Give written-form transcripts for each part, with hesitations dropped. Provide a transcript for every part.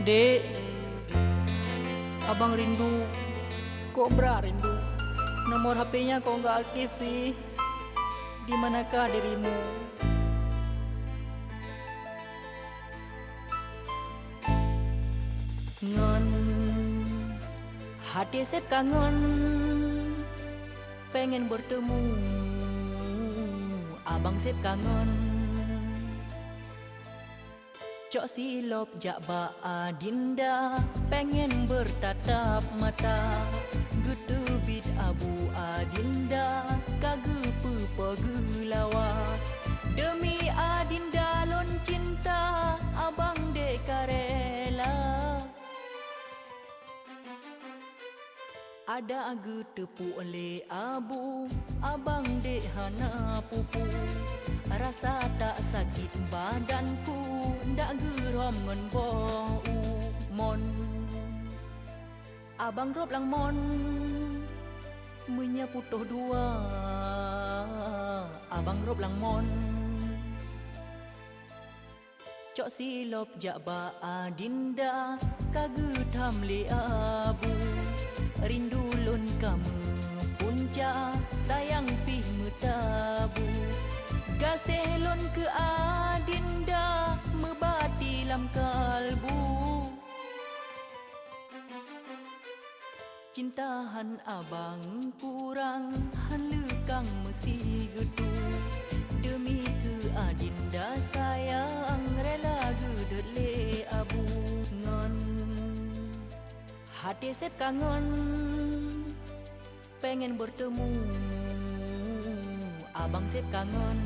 Dek, abang rindu. Kobra rindu. Nomor HP-nya kok nggak aktif sih? Di manakah dirimu? Ngon, hati sep kangen, pengen bertemu. Abang sep kangen. Cok silop jak ba adinda, pengen bertatap mata. Getebit abu adinda, kagepu pegelawa. Demi adinda lon cinta, abang dek karela. Ada getepu oleh abu, abang dek hana pupu. Rasa tak sakit badanku, ndak gerom ngon bau mon. Abang rob lang mon, menyapu toh dua. Abang rob lang mon. Cok silop jak ba adinda, kagetam le abu. Rindu lon kamu punca, sayang pih metabu. Gaselon ke adinda, mebati lam kalbu. Cintahan abang kurang, han lekang mesti gedu. Demi ke adinda sayang, rela gedut le abu. Ngon, hati sep kangen, pengen bertemu. Abang sep kangen.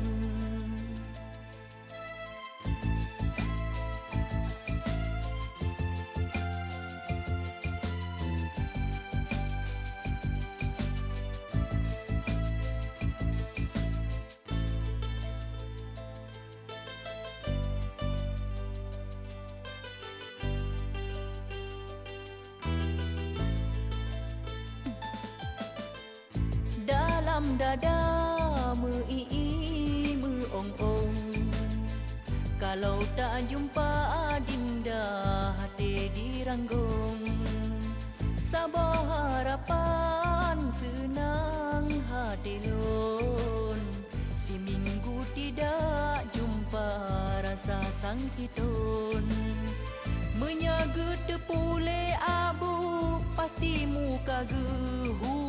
Dalam dada me-ii me-ong-ong, kalau tak jumpa adinda, hati diranggung. Sabar harapan senang hati lon, si minggu tidak jumpa rasa sang siton. Menyaga tepule abu, pasti muka gehu.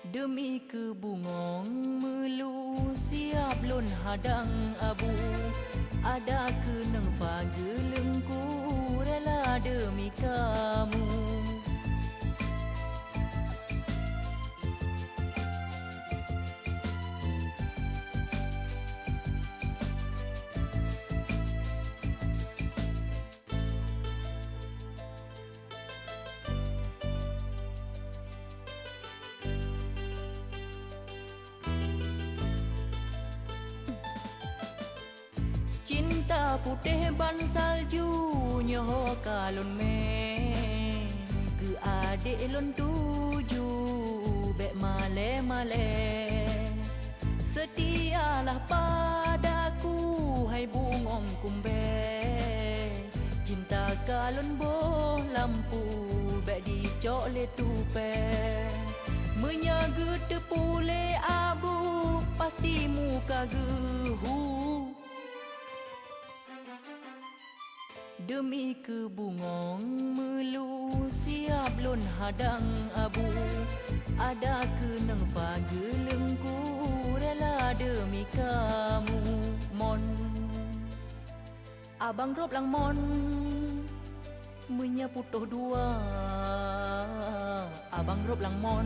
Demi kebungong melu, siap lon hadang abu. Ada kenang fagelengku, rela demi kamu. Cinta putih ban salju, nyoh kalon me. Ke adik lon tuju, bek male-male. Setialah padaku, hai bungong kumbe. Cinta kalon boh lampu, bek dicok le tupe. Menyaga tepule abu, pasti muka gehu. Demi kebungong melu, siap lon hadang abu. Ada kenang fagelengku, rela demi kamu. Mon, abang rob lang mon, menyapu toh dua. Abang rob lang mon.